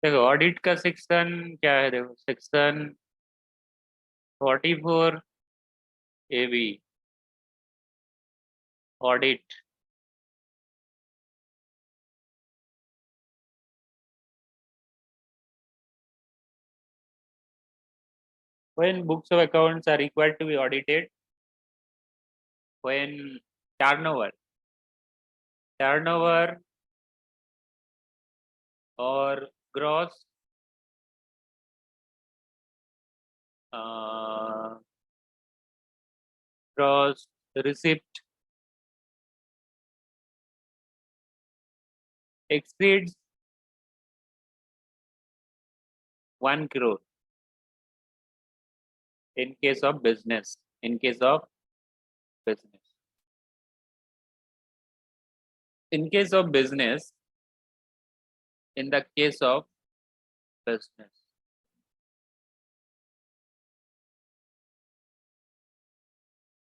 देखो ऑडिट का सेक्शन क्या है, देखो section 44 AB audit. When books of accounts are required to be audited, when turnover or gross uh, gross receipt exceeds 1 crore in case of business. In case of business. In case of business. In the case of business.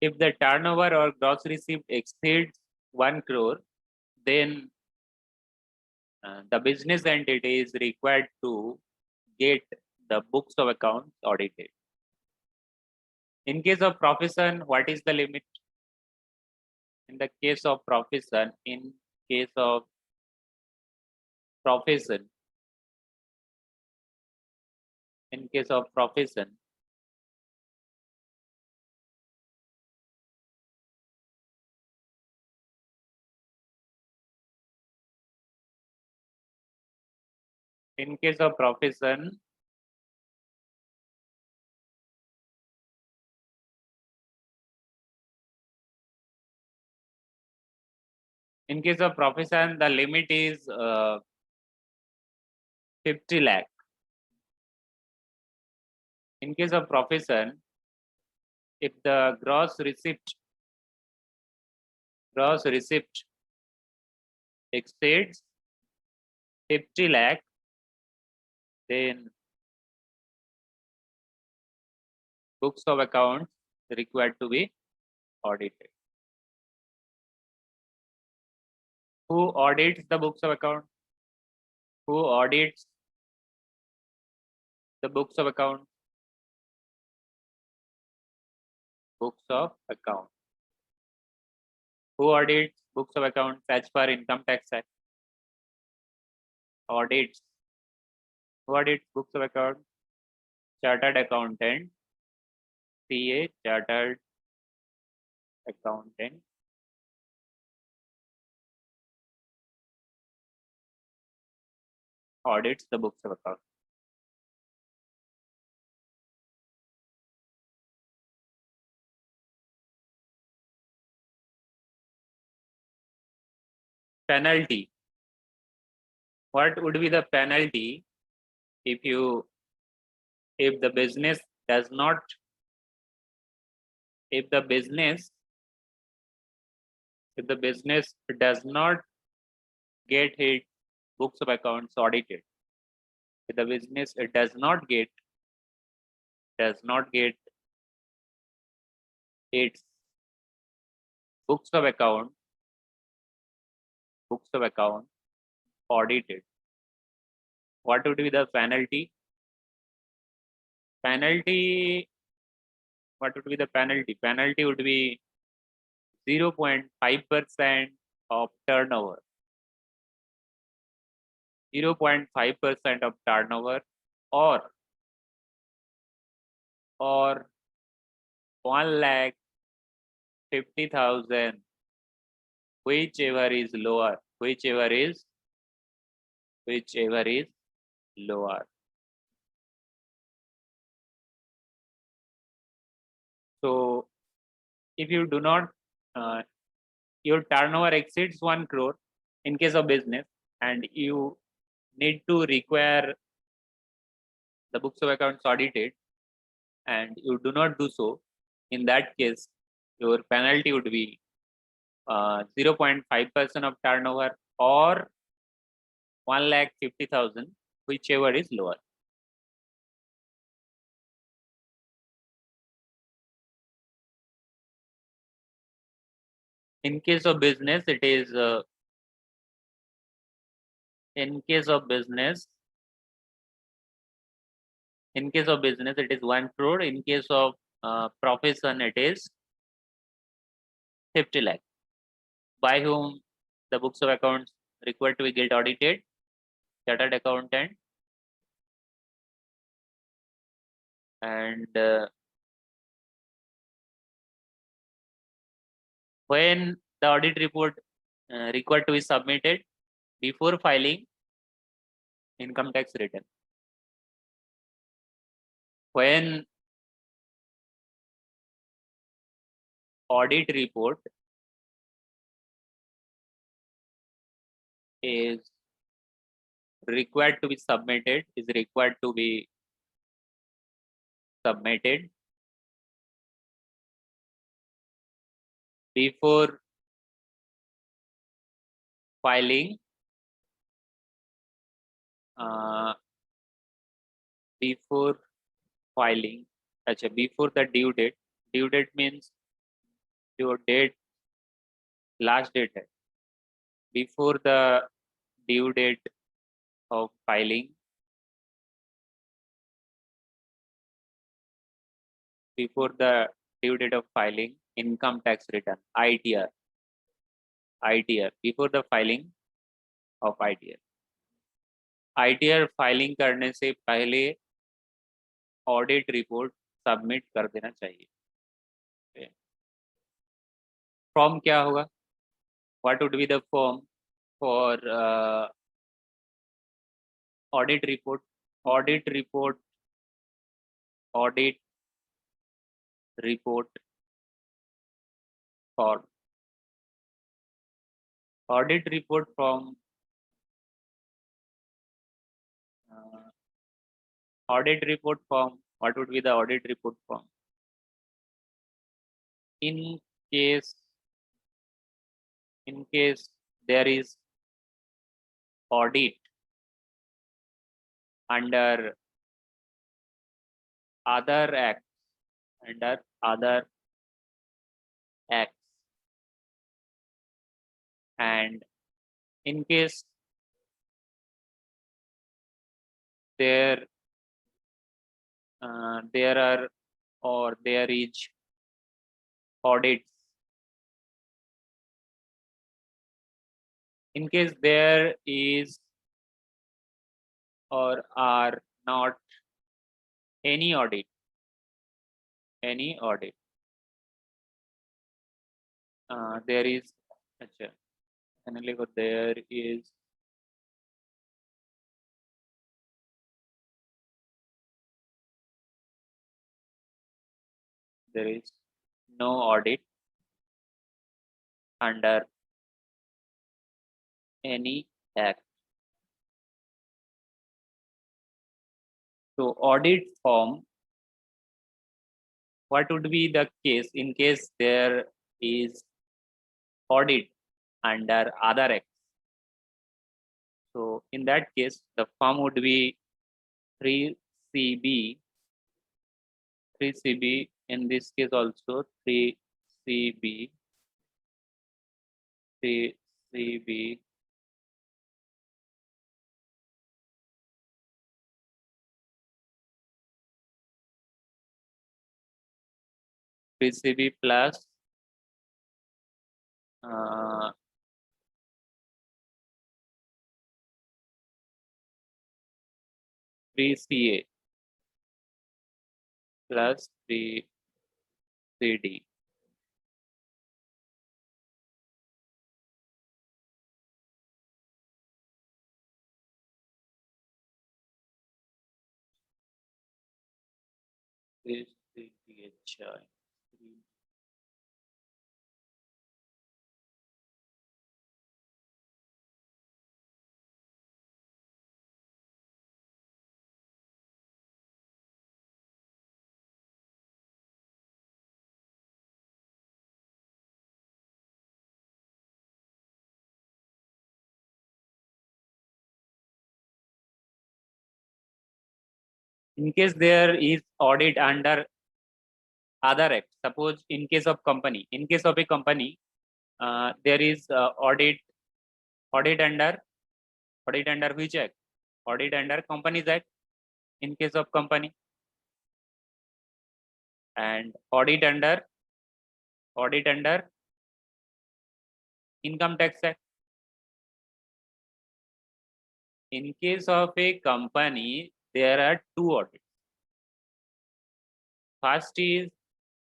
If the turnover or gross receipt exceeds 1 crore, then the business entity is required to get the books of accounts audited. In case of profession, what is the limit? In the case of profession, in case of profession, in case of profession, in case of profession, in case of profession, the limit is 50 lakh. In case of profession, if the gross receipt exceeds 50 lakh, then books of accounts required to be audited. Who audits the books of account? Who audits the books of account? Books of account. Who audits books of accounts as per Income Tax Act? Audits. Who audits books of account? Chartered accountant. CA, chartered accountant. Audits the books of account. Penalty. What would be the penalty if the business does not if the business does not get its books of accounts audited? If the business does not get its books of account audited, what would be the penalty? What would be the penalty? Penalty would be 0.5% of turnover. 0.5% of turnover or 1,50,000, whichever is lower. So if you do not your turnover exceeds 1 crore in case of business and you need to require the books of accounts audited and you do not do so, in that case your penalty would be 0.5% of turnover or 1,50,000, whichever is lower. In case of business, it is In case of business, it is 1 crore. In case of profession, it is 50 lakh. By whom the books of accounts required to be get audited? Chartered accountant. And when the audit report required to be submitted? Before filing income tax return. When audit report is required to be submitted before filing before the due date means your date last date है. Before the due date of filing, income tax return, ITR, before the filing of ITR filing करने से पहले audit report submit कर देना चाहिए. Form क्या होगा? What would be the form for audit report? Audit report form. Audit report form. Audit report form. What would be the audit report form? In case there is audit under other acts, and in case there is audits, in case there is or are not any audit, there is no audit under any act. So audit form, what would be the case in case there is audit under other acts? So in that case, the form would be 3CB. In this case also 3CB. Plus 3CA plus 3CD. In case there is audit under other act, suppose in case of a company, there is audit under which act? Audit under Companies Act. In case of company, and audit under Income Tax Act. In case of a company, there are two audits. First is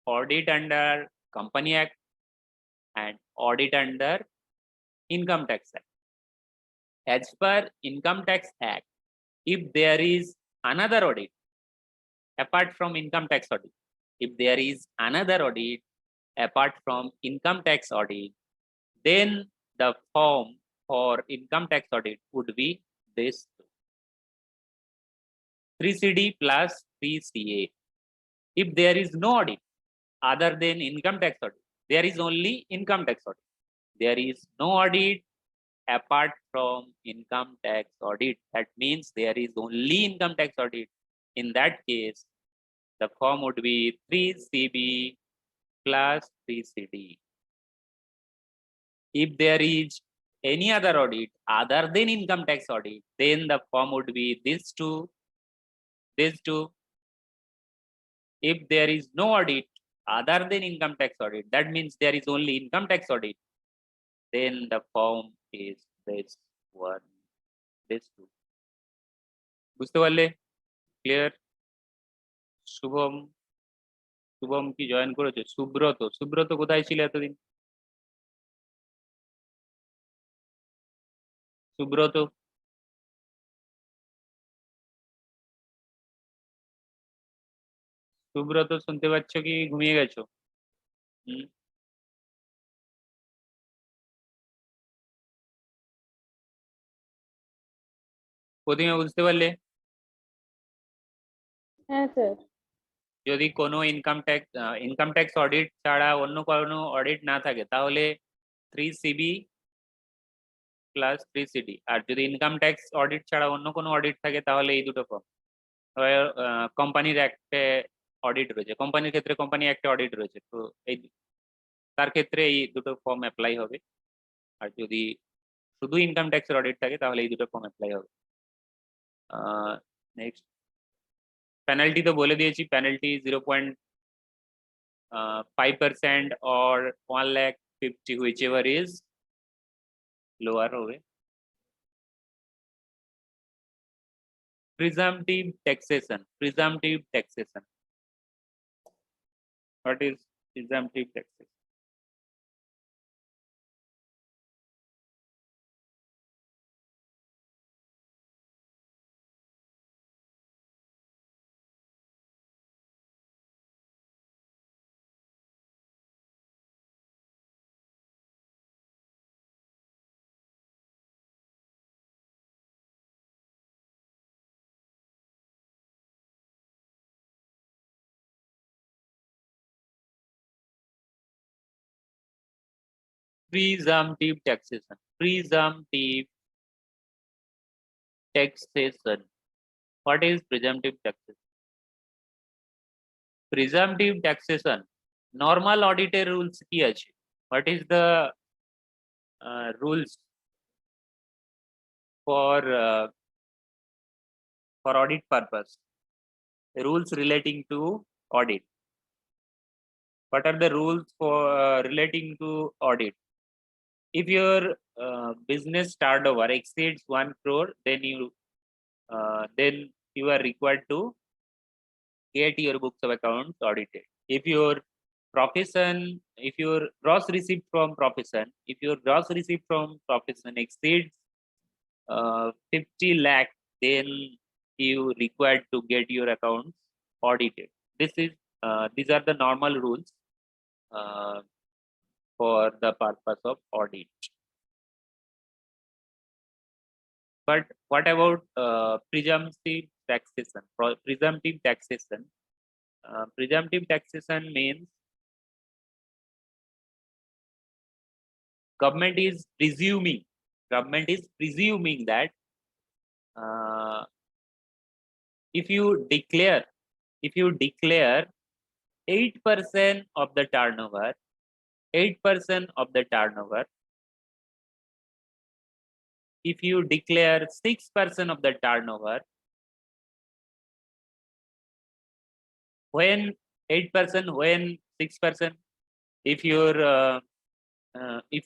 audit under Company Act and audit under Income Tax Act. As per Income Tax Act, if there is another audit apart from income tax audit, if there is another audit apart from income tax audit, then the form for income tax audit would be this 3CD plus 3CA. If there is no audit other than income tax audit, there is only income tax audit. There is no audit apart from income tax audit. That means there is only income tax audit. In that case, the form would be 3CB plus 3CD. If there is any other audit other than income tax audit, then the form would be these two. If there is no audit other than income tax audit, that means there is only income tax audit, then the form is this one, this two. বুঝতে পারলে? Clear? Shubham কি join করেছে? সুব্রত কোথায় ছিল এতদিন? সুব্রত শুনতে পাচ্ছ কি ঘুমিয়ে গেছো? প্রতিমা বুঝতে পারলে? হ্যাঁ স্যার। যদি কোনো ইনকাম ট্যাক্স অডিট ছাড়া অন্য কোনো অডিট না থাকে তাহলে 3CB প্লাস 3CD, আর যদি ইনকাম ট্যাক্স অডিট ছাড়া অন্য কোনো অডিট থাকে তাহলে এই দুটো ফর্ম। কোম্পানির একটা অডিট রয়েছে, কোম্পানির ক্ষেত্রে কোম্পানি একটা অডিট রয়েছে, তো এই তার ক্ষেত্রে এই দুটো ফর্ম অ্যাপ্লাই হবে। আর যদি শুধু ইনকাম ট্যাক্সের অডিট থাকে তাহলে এই দুটো ফর্ম অ্যাপ্লাই হবে। নেক্সট পেনাল্টি তো বলে দিয়েছি, penalty 0.5% or 1,50,000, whichever is lower হবে। Presumptive taxation. What is presumptive taxation? Presumptive taxation. What is presumptive taxation? Presumptive taxation normal auditor rules কি আছে? What is the rules for audit purpose? Rules relating to audit. What are the rules for relating to audit? If your business turnover exceeds 1 crore, then you are required to get your books of accounts audited. If your gross receipt from profession exceeds 50 lakh, then you required to get your accounts audited. These are the normal rules for the purpose of audit. But what about presumptive taxation? Presumptive taxation means government is presuming that if you declare 8% of the turnover, if you declare 6% of the turnover, when 8% when 6%. If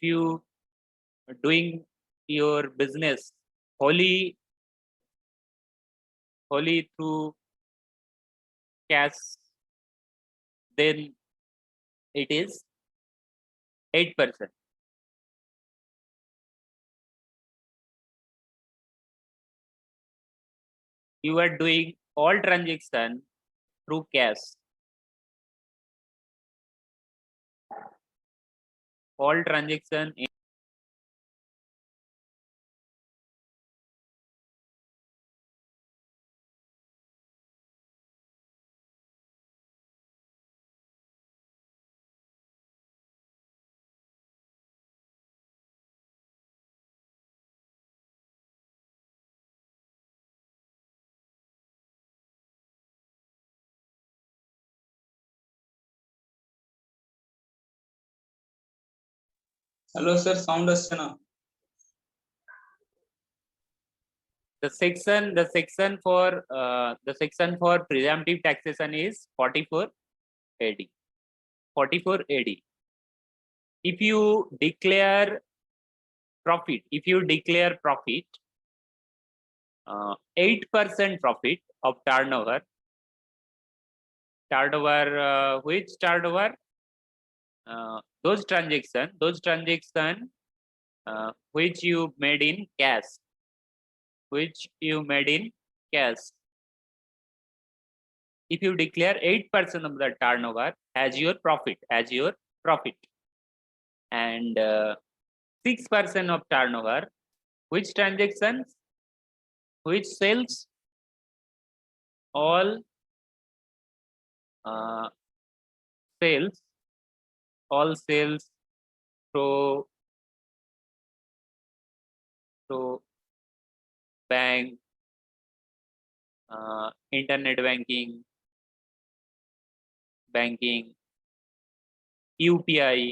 you doing your business wholly through cash, then it is 8%. You are doing all transaction through cash. All transaction in Hello sir, sound আসছে না। the section for presumptive taxation is 44 AD. 44 AD. If you declare profit, 8% profit of turnover, which turnover? Those transaction which you made in cash, if you declare 8% of the turnover as your profit, and 6% of turnover, which transactions, which sales, all sales through bank, internet banking, UPI,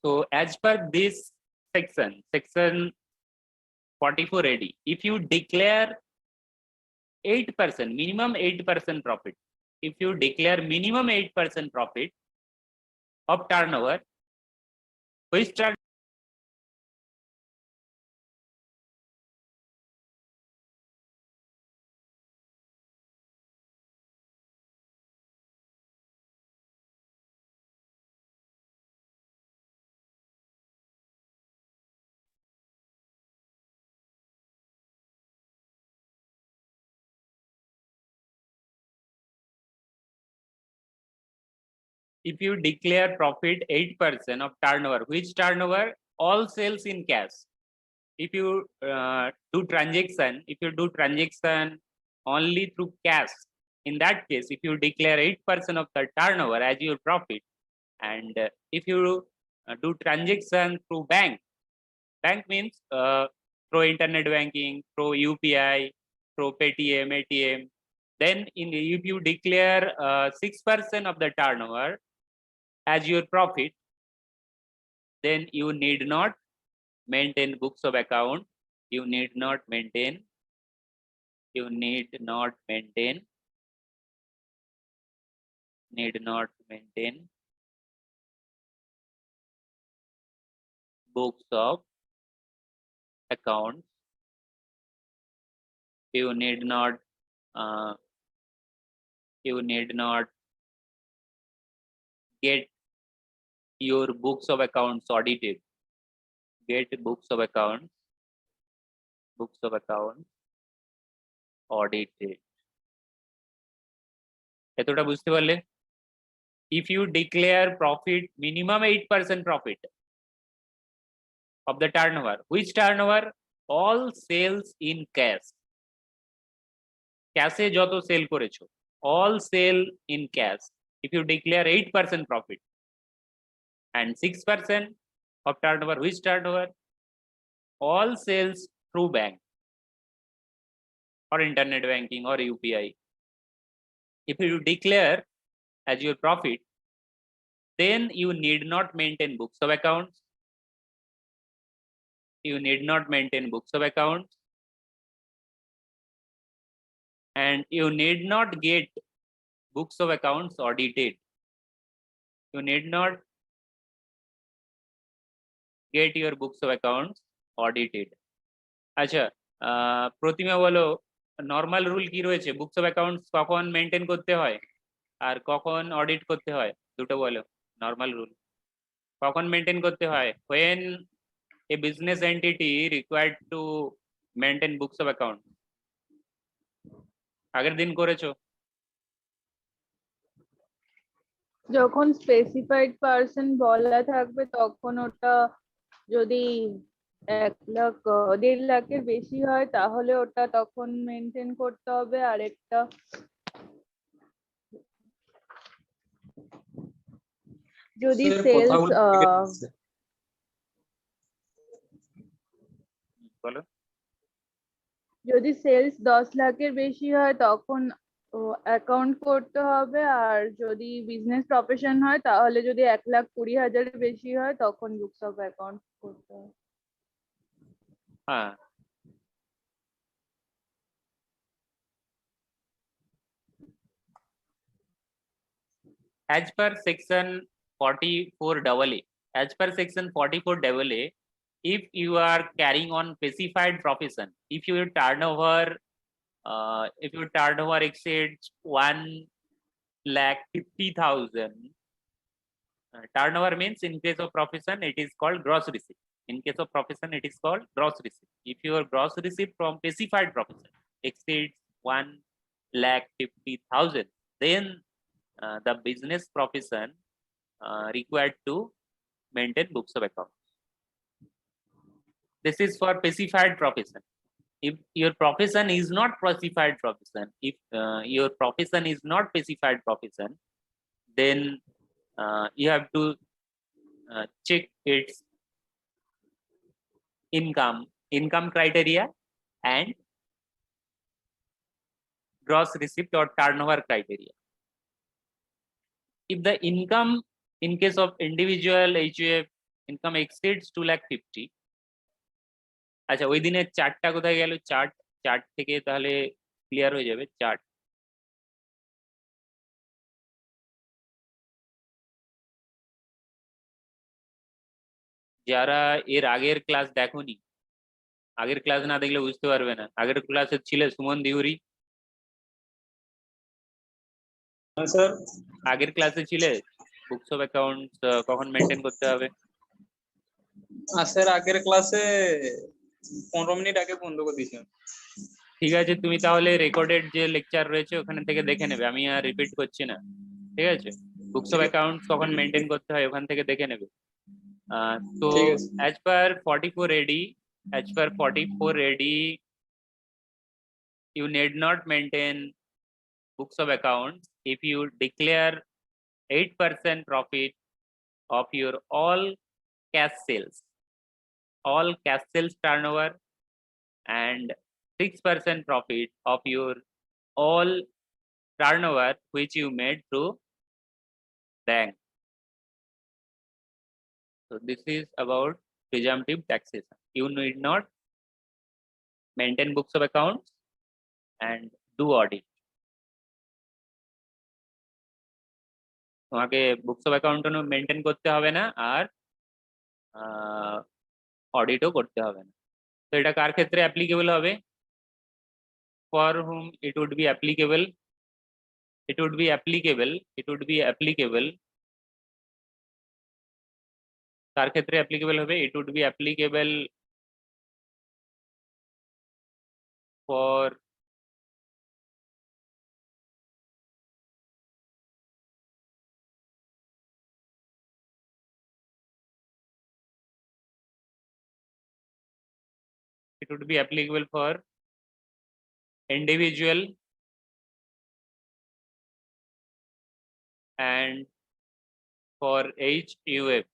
so as per this section 44 AD, if you declare 8%, minimum 8% profit, if you declare minimum 8% profit of turnover, which if you declare profit 8% of turnover, which turnover? All sales in cash. If you do transaction only through cash, in that case, if you declare 8% of the turnover as your profit, and if you do transaction through bank means through internet banking, through UPI, through Paytm, ATM, then if you declare 6% of the turnover as your profit, then you need not maintain books of account. You need not maintain books of accounts. You need not get your books of accounts audited. Books of accounts audited. এতটা বুঝতে পারলে? If you declare profit, minimum 8% profit of the turnover, which turnover? All sales in cash. Cash এ যত sell করেছো, all sale in cash. If you declare 8% profit and 6% of turnover, which turnover? All sales through bank or internet banking or UPI. If you declare as your profit, then you need not maintain books of accounts. You need not maintain books of accounts. And you need not get books of accounts audited. You need not get your books of accounts audited. আচ্ছা, প্রতিমা বলো normal rule কি রয়েছে, books of accounts কখন maintain করতে হয় আর কখন audit করতে হয়, দুটো বলো। নর্মাল রুল কখন মেনটেন করতে হয়, when a business entity required to maintain books of account? আগের দিন করেছো? যখন স্পেসিফাইড পার্সন বলা থাকবে তখন ওটা যদি 1 লাখ 1.5 লাখের বেশি হয় তাহলে ওটা তখন মেনটেন করতে হবে। আর একটা যদি Sir, সেলস কথাগুলো কেটে যাচ্ছে। বলো। যদি সেলস 10 লাখের বেশি হয় তখন অ্যাকাউন্ট করতে হবে। আর যদি বিজনেস প্রফেশন হয় তাহলে যদি 1,20,000 বেশি হয় তখন বুকস অফ অ্যাকাউন্ট করতে হবে। হ্যাঁ, as per section 44AA, as per section 44AA, if you are carrying on specified profession, if your turnover exceeds 1,50,000, turnover means in case of profession it is called gross receipt. In case of profession it is called gross receipt. If your gross receipt from specified profession exceeds 1,50,000, then the business profession required to maintain books of accounts. This is for specified profession. If your profession is not specified profession, if your profession is not specified profession, then you have to check its income criteria and gross receipt or turnover criteria. If the income in case of individual HUF income exceeds 2,50,000, আচ্ছা ওই দিনের চার্টটা কোথায় গেল, chart থেকে তাহলে clear হয়ে যাবে। Chart যারা এর আগের ক্লাস দেখোনি, আগের ক্লাস না দেখলে বুঝতে পারবে না। আগের ক্লাসে ছিল সুমন দিহুরি, স্যার আগের ক্লাসে ছিলে বুকস অফ অ্যাকাউন্টস কখন মেনটেন করতে হবে। স্যার আগের ক্লাসে 15 মিনিট আগে বন্ধ করে দিয়েছিলাম। ঠিক আছে, তুমি তাহলে রেকর্ডেড যে লেকচার রয়েছে ওখানে থেকে দেখে নেবে, আমি আর রিপিট করছি না। ঠিক আছে, বুকস অফ অ্যাকাউন্টস কখন মেনটেন করতে হয় ওখান থেকে দেখে নেবে। তো ঠিক আছে। as per 44 AD, you need not maintain books of accounts if you declare 8% profit of your all cash sales turnover and 6% profit of your all turnover which you made through bank. So this is about presumptive taxation. You need not maintain books of accounts and do audit. তোমাকে books of অ্যাকাউন্টও maintain করতে হবে না আর অডিটও করতে হবে না। তো এটা কার ক্ষেত্রে অ্যাপ্লিকেবল হবে? For hmm it would be applicable, কার ক্ষেত্রে অ্যাপ্লিকেবল হবে? it would be applicable for individual and for HUF.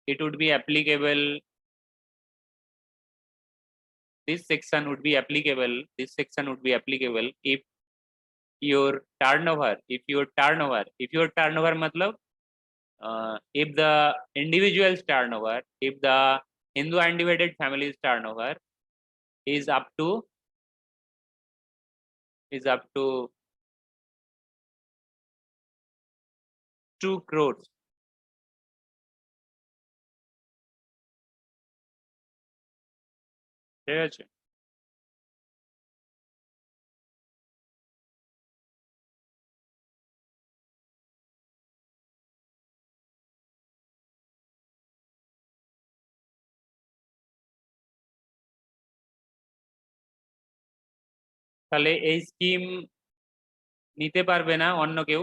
it would be applicable, this section would be applicable, if your turnover, matlab, if the individual's turnover, if the Hindu undivided family's turnover is up to 2 crores, ঠিক আছে? তাহলে এই scheme নিতে পারবে না অন্য কেউ,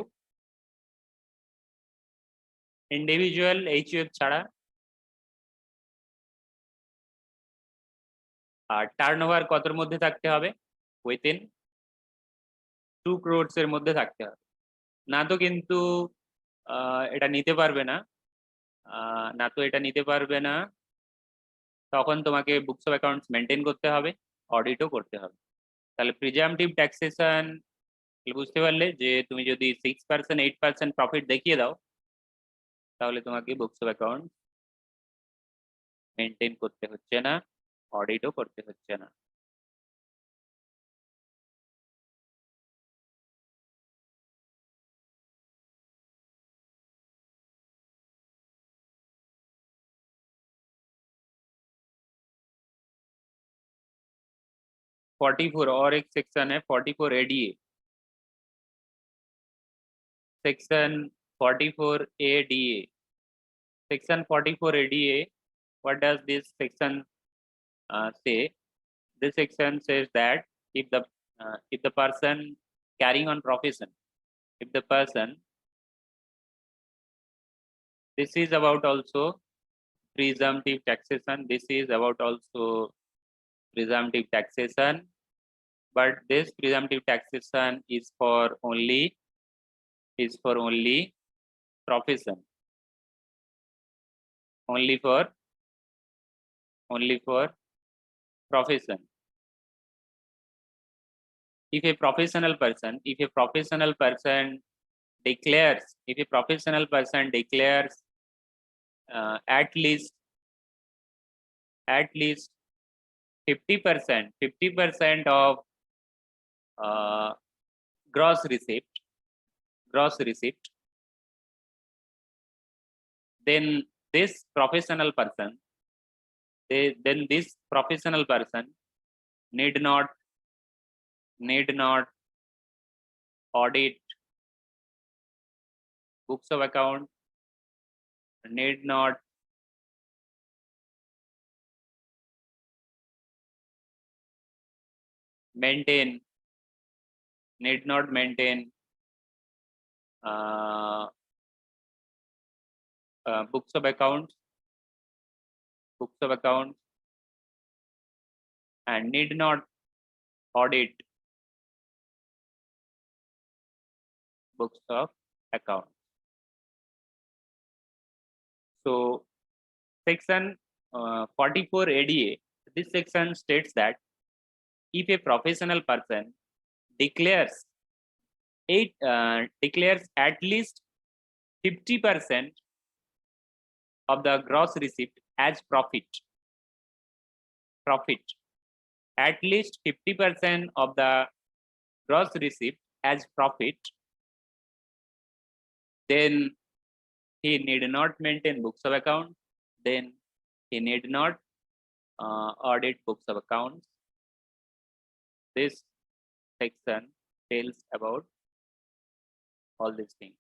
individual HUF ছাড়া। আর টার্নওভার কতর মধ্যে থাকতে হবে? উইথিন 2 crores এর মধ্যে থাকতে হবে। না তো কিন্তু এটা নিতে পারবে না, তখন তোমাকে বুকস অফ অ্যাকাউন্টস মেনটেন করতে হবে, অডিটও করতে হবে। তাহলে প্রিজাম্পটিভ ট্যাক্সেশন বুঝতে পারলে যে তুমি যদি 6% 8% প্রফিট দেখিয়ে দাও, তাহলে তোমাকে বুকস অফ অ্যাকাউন্ট মেনটেন করতে হচ্ছে না, অডিটও করতে হচ্ছে না। और एक सेक्शन है 44 ADA, section 44 ADA, section 44 ADA. What does this section say? This section says that if the person carrying on profession, if the person, this is about also presumptive taxation, this is about also presumptive taxation, but this presumptive taxation is for only profession, only for profession. If a professional person declares, at least 50% of gross receipt, then this professional person need not audit books of account, need not maintain books of accounts, and need not audit books of accounts. So section 44 ADA, this section states that if a professional person declares at least 50% of the gross receipt as profit, at least 50% of the gross receipt as profit, then he need not maintain books of account, then he need not audit books of accounts. This section tells about all these things.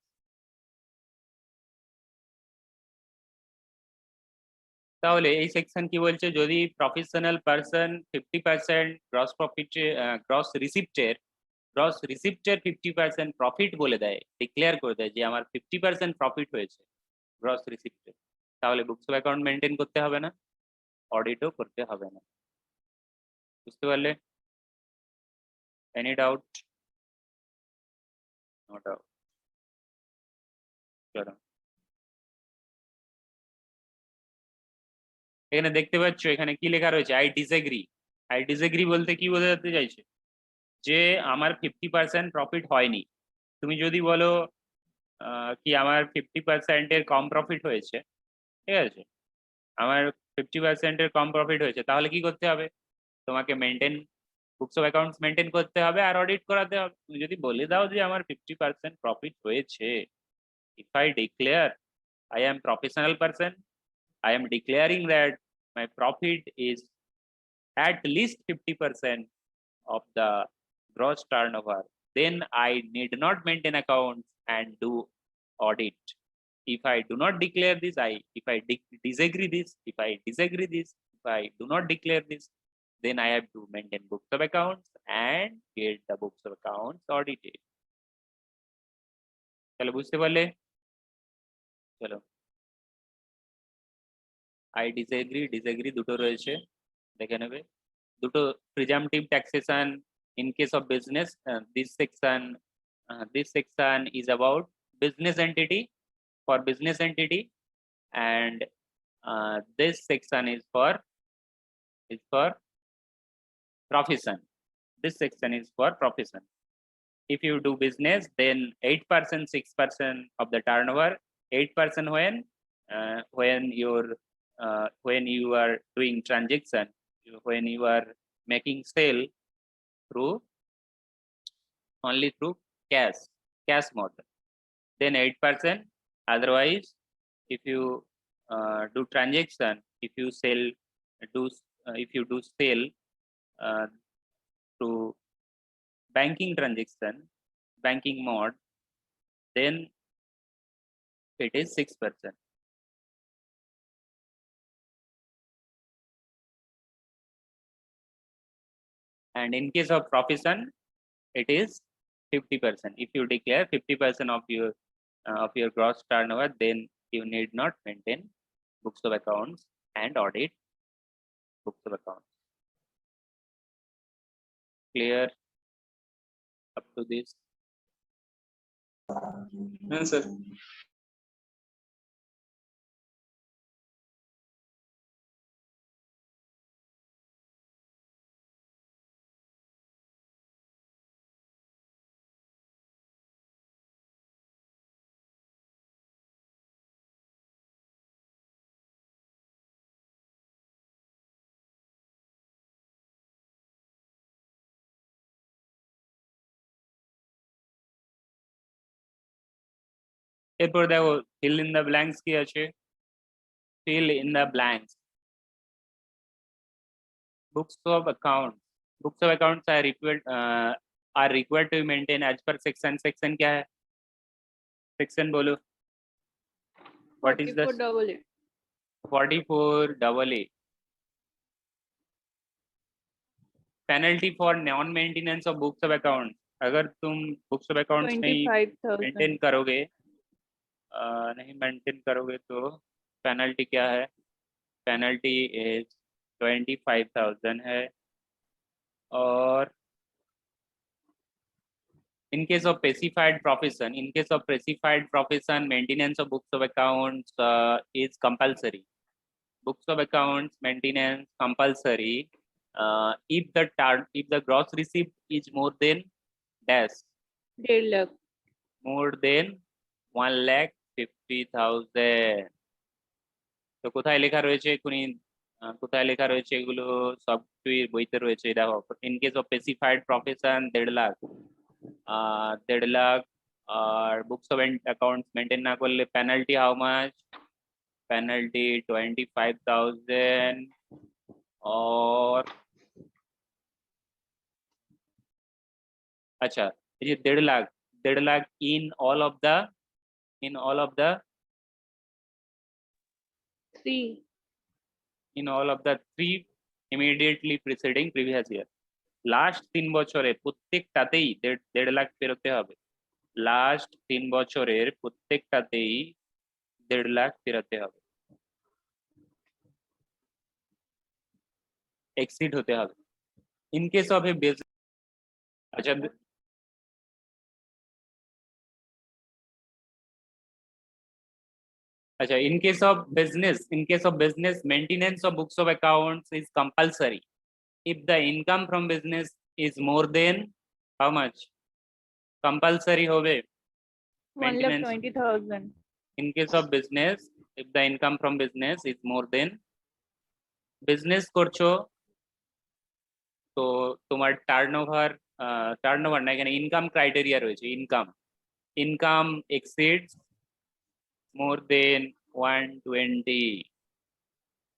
তাহলে এই section কি বলছে? যদি professional person 50% gross রিসিপ্টের 50% profit বলে দেয়, declare করে দেয় যে আমার 50% প্রফিট হয়েছে গ্রস রিসিপ্টে, তাহলে বুকস অফ অ্যাকাউন্ট মেনটেন করতে হবে না, অডিটও করতে হবে না। বুঝতে পারলে? Any doubt? No doubt. চলো। এখানে দেখতে পাচ্ছ এখানে কি লেখা রয়েছে, আই ডিসএগ্রি বলতে কি বোঝাতে চাইছে, যে আমার 50% প্রফিট হয়নি। তুমি যদি বলো কি আমার 50% কম প্রফিট হয়েছে, ঠিক আছে, আমার 50% কম প্রফিট হয়েছে, তাহলে কি করতে হবে, তোমাকে বুকস অফ অ্যাকাউন্টস মেনটেন করতে হবে আর অডিট করাতে হবে। তুমি যদি বলে দাও যে আমার 50% প্রফিট হয়েছে, if I declare, I am professional person, I am declaring that my profit is at least 50% of the gross turnover, then I need not maintain accounts and do audit. If I do not declare this, if I disagree this, if I disagree this, if I do not declare this, then I have to maintain books of accounts and get the books of accounts audited. চলো বুঝতে পারলে? চলো, I disagree দুটো রয়েছে, দেখে নেবে। দুটো presumptive taxation in case of business. This section is about business entity, for business entity, and this section is for profession. This section is for profession. If you do business, then 8%, 6% of the turnover. 8% when you are doing transaction, when you are making sale only through cash mode, then 8%. Otherwise, if you do transaction, if you do sale through banking transaction, banking mode, then it is 6%. And in case of profession, it is 50%. If you declare 50% of your gross turnover, then you need not maintain books of accounts and audit books of accounts. Clear up to this? হ্যাঁ sir. এরপর দেখো fill in the blanks কি আছে, fill in the blanks. Books of accounts are required to maintain as per section क्या है, section बोलो, what is the 44AA 44AA? Penalty for non maintenance of books of accounts. अगर तुम books of accounts नहीं 25,000 maintain करोगे, नहीं maintain करोगे तो penalty क्या है, penalty is 25,000 है। और in case of specified profession, maintenance of books of accounts is compulsory. Books of accounts maintenance compulsory if the gross receipt is more than dash, 1.5 lakh more than 1,50,000। তো কোথায় লেখা রয়েছে কোথায় লেখা রয়েছে এগুলো সবই বইতে রয়েছে, দেখো। In case of specified profession 1.5 lakh, 1.5 lakh. আর বুকস অফ অ্যাকাউন্টস মেনটেন না করলে পেনাল্টি হাউ মাচ, পেনাল্টি 25,000 और अच्छा ये 1.5 lakh in all of the 3 immediately preceding previous year, last 3 বছরের প্রত্যেকটাতেই 1.5 লাখ ফেরতে হবে। লাস্ট 3 বছরের প্রত্যেকটাতেই 1.5 লাখ ফেরতে হবে, এক্সিড হতে হবে। In case of A business, আচ্ছা अच्छा, in case of business, maintenance of books of accounts is compulsory. If the income from business is more than how much? Compulsory hobe. 1,20,000. In case of business, if the income from business is more than, business করছো তো তোমার turnover না, এখানে income criteria রয়েছে, income exceeds মোর দেন 120।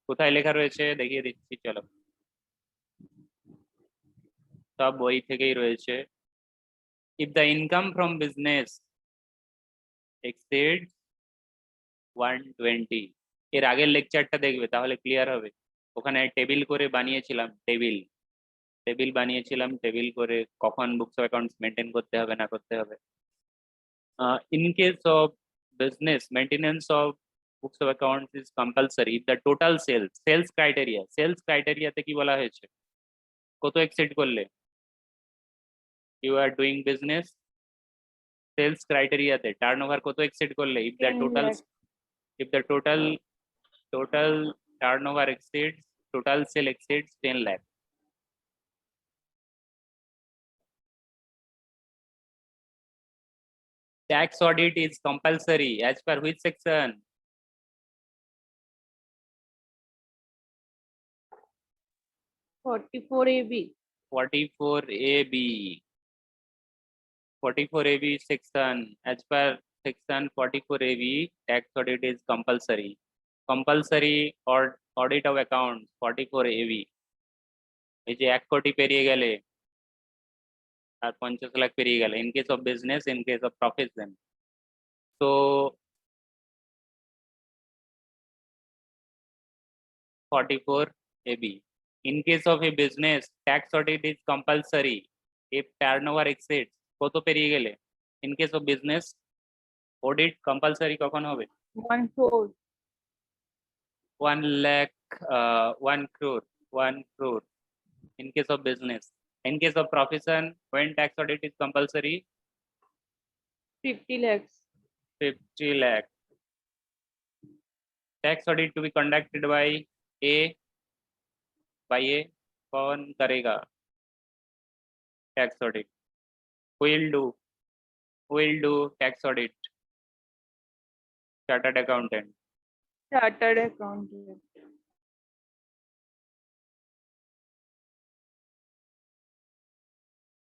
কোথায় লেখা রয়েছে দেখিয়ে দিচ্ছি, চলো, সব বই থেকেই রয়েছে। If the income from business exceeds 120, এর আগের লেকচারটা দেখবে তাহলে ক্লিয়ার হবে। ওখানে টেবিল করে বানিয়েছিলাম, টেবিল করে কখন বুকস অফ অ্যাকাউন্টস মেনটেন করতে হবে না করতে হবে। In case of business, maintenance of books of accounts is compulsory if the total sales criteria তে কি বলা হয়েছে, কত এক্সিড করলে you are doing business, sales criteria তে টার্নওভার কত এক্সিড করলে, if the 10 total lakh. total turnover exceeds, total sale exceeds 10 lakh. Tax audit is compulsory as per which section? 44 AB. 44AB. 44AB section, as per section 44AB, tax audit is compulsory. Compulsory or audit of accounts 44AB. এই যে 1 কোটি পেরিয়ে গেলে আর 50 লাখ পেরিয়ে গেলে, in case of business, in case of profession. So 44AB. In case of a business, tax audit is compulsory if turnover exceeds, কত পেরিয়ে গেলে, in case of business audit compulsory কখন হবে? 1 crore. 1 lakh, 1 crore, 1 crore in case of business. In case of profession, when tax audit is compulsory? 50 lakhs. 50 lakh. Tax audit to be conducted by A. कौन करेगा tax audit? Who will do tax audit? Chartered accountant. Chartered accountant.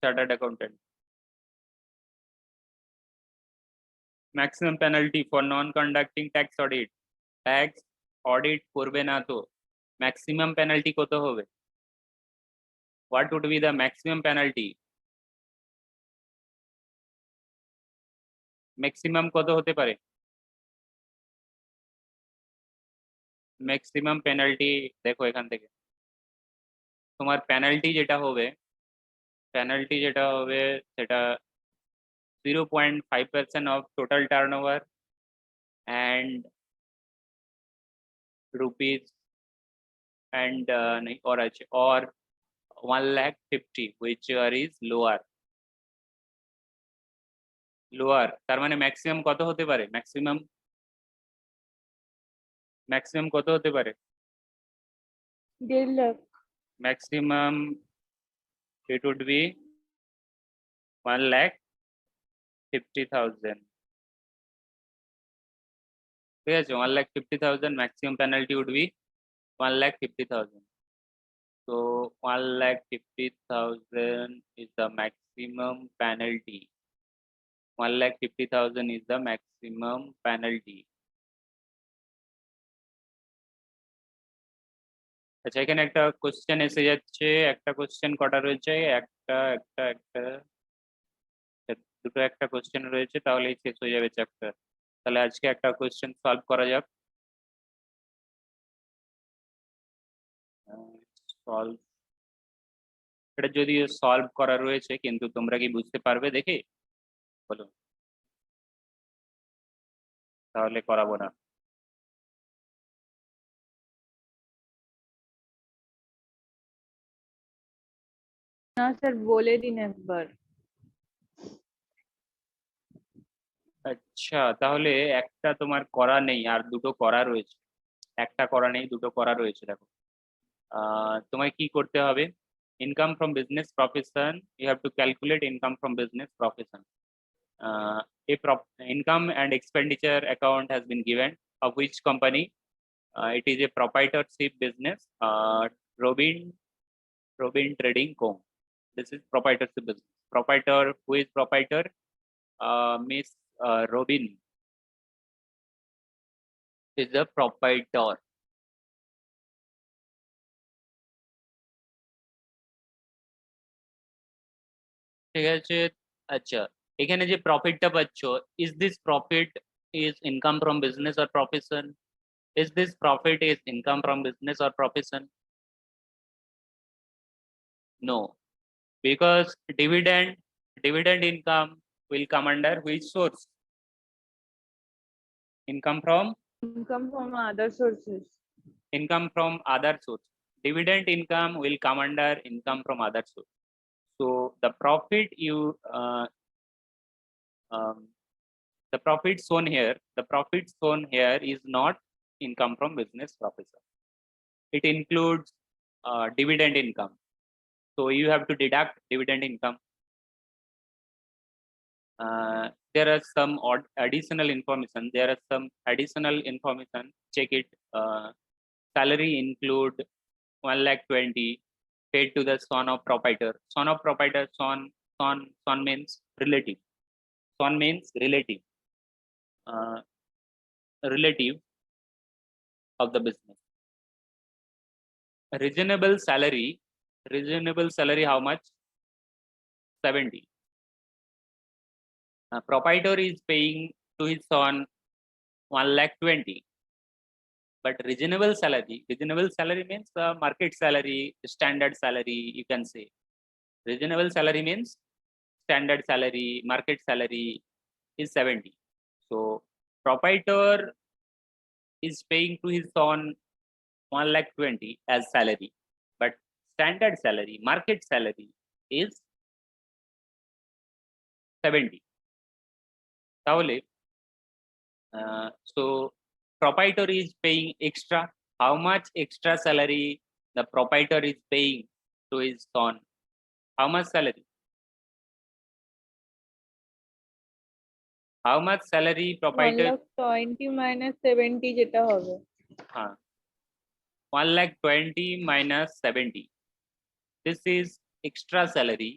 Chartered accountant. Maximum penalty for non-conducting tax audit. Tax audit করবে না তো maximum penalty কত হবে? What would be the maximum penalty? Maximum কত হতে পারে? Maximum penalty দেখো এখান থেকে তোমার penalty যেটা হবে সেটা 0.5% of total turnover and rupees and or 1,50,000 whichever is lower, তার মানে ম্যাক্সিমাম কত হতে পারে? ম্যাক্সিমাম কত হতে পারে? 1.5 lakh. Maximum it would be 1,50,000. ঠিক আছে, 1,50,000 maximum penalty would be 1,50,000. So 1,50,000 is the maximum penalty. 1,50,000 is the maximum penalty. আচ্ছা, এখানে একটা কোশ্চেন এসে যাচ্ছে, একটা কোশ্চেন কটা রয়েছে, দুটো একটা কোশ্চেন রয়েছে, তাহলেই শেষ হয়ে যাবে চ্যাপ্টার। তাহলে আজকে একটা কোশ্চেন সলভ করা যাক। সলভ, এটা যদিও সলভ করা রয়েছে কিন্তু তোমরা কি বুঝতে পারবে দেখে বলো, তাহলে করাবো না। না স্যার বলে দিন একবার। আচ্ছা, তাহলে একটা তোমার করা নেই আর দুটো করা রয়েছে। একটা করা নেই, দুটো করা রয়েছে। দেখো, তোমায় কি করতে হবে? Income from business profession, you have to calculate income from business profession. Income and expenditure account has been given, of which company? It is a proprietorship business, Robin Trading Co. This is proprietorship business. Proprietor, who is proprietor? Miss Robin is the proprietor. ঠিক আছে। আচ্ছা, এখানে যে প্রফিটটা পাচ্ছ, is this profit is income from business or profession? Is this profit is income from business or profession? No, because dividend income will come under which source? Income from other sources. income from other source. Dividend income will come under income from other source. So the profit you the profit shown here is not income from business profession. It includes dividend income. So you have to deduct dividend income. There are some additional information. Check it. Salary include 1,20,000 paid to the son of proprietor. Son of proprietor, son means relative. Son means relative. Relative of the business. Reasonable salary how much? 70. Proprietor is paying to his son 1,20,000. But reasonable salary means market salary, standard salary, you can say. Reasonable salary means standard salary, market salary is 70. So proprietor is paying to his son 1,20,000 as salary, but standard salary, market salary is 70. তাহলে so proprietor is paying extra. How much extra salary the proprietor is paying to his son? How much salary? How much salary proprietor? 1,20,000 minus 70 যেটা হবে। 1,20,000 minus 70. This is extra salary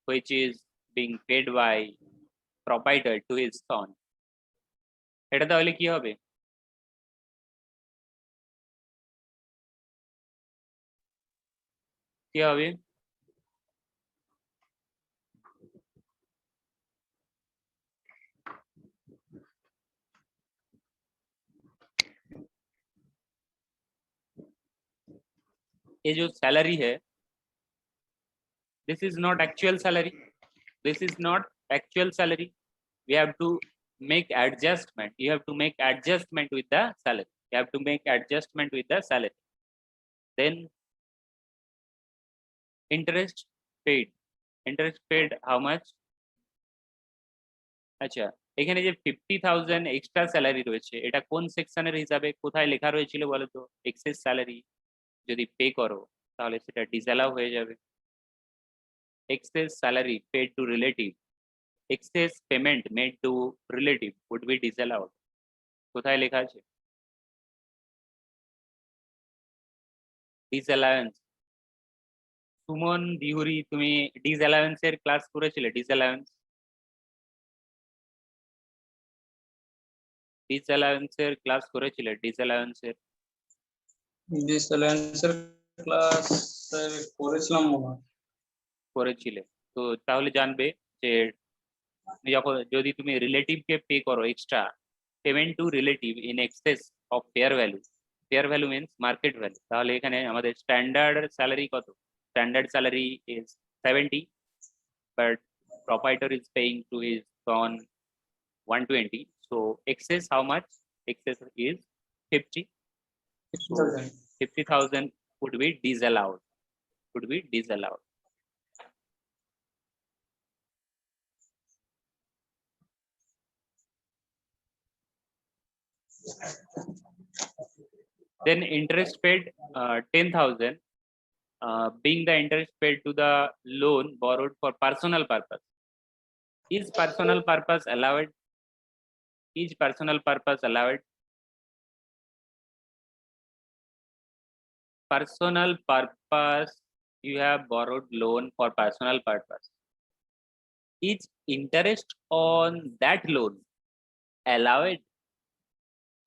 which is being paid by proprietor to his son. এটা তাহলে কি হবে? কি হবে? ये जो सैलरी है, this is not actual salary. This is not actual salary. We have to make adjustment. You have to make adjustment with the salary. You have to make adjustment with the salary. Then interest paid. Interest paid how much? আচ্ছা, এখানে যে 50,000 extra salary রয়েছে, এটা কোন সেকশনের হিসাবে কোথায় লেখা রয়েছিল বলো তো? এক্সেস স্যালারি যদি পে করো তাহলে সেটা ডিসঅ্যালাউ হয়ে যাবে। Excess salary paid to relative, excess payment made to relative would be disallowed. কোথায় লেখা আছে? ডিসঅ্যালাউন্স। সুমন বিহুরি, তুমি ডিসঅ্যালাউন্স এর ক্লাস করেছিলে? ডিসঅ্যালাউন্স এর ক্লাস করেছিলে? ডিসঅ্যালাউন্স এর ক্লাস করেছিলাম মনে হয়। করেছিলে তো তাহলে জানবে যে যখন যদি তুমি রিলেটিভকে পে করো extra payment to relative in excess of fair value means market value, তাহলে এখানে আমাদের স্ট্যান্ডার্ড স্যালারি কত? Standard salary is 70, but proprietor is paying to his son 120. So excess how much? Excess is 50. So 50,000 would be disallowed. Then interest paid 10,000, being the interest paid to the loan borrowed for personal purpose. Is personal purpose allowed? Is personal purpose allowed? Personal purpose, you have borrowed loan for personal purpose. Is interest on that loan allowed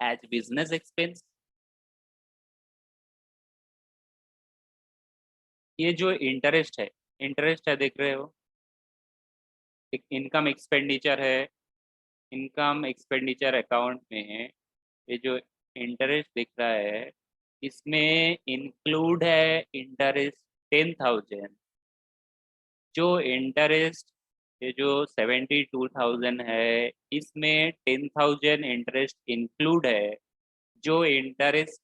as business expense? ये जो interest है देख रहे हो, एक income expenditure है, income expenditure account में है, ये जो इंटरेस्ट दिख रहा है इसमें इंक्लूड है इंटरेस्ट 10,000, जो इंटरेस्ट ये जो 72,000 है इसमें 10,000 इंटरेस्ट इंक्लूड है, जो इंटरेस्ट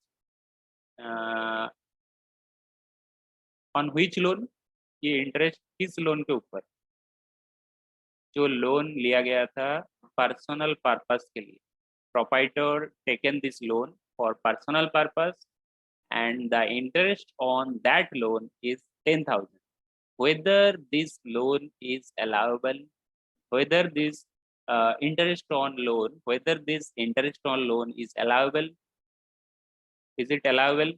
ऑन व्हिच लोन, ये इंटरेस्ट किस लोन के ऊपर, जो लोन लिया गया था पर्सनल पर्पस के लिए. Proprietor taken this loan for personal purpose and the interest on that loan is 10,000. Whether this loan is allowable, whether this interest on loan, whether this interest on loan is allowable, is it allowable?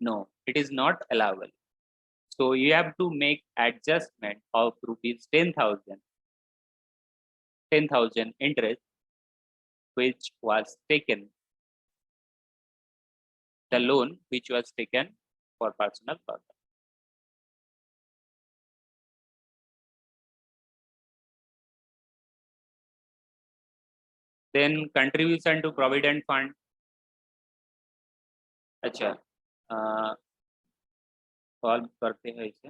No, it is not allowable. So you have to make adjustment of rupees 10,000 interest which was taken, the loan which was taken for personal purpose. Then contribution to provident fund. अच्छा, solve करते हैं इसे.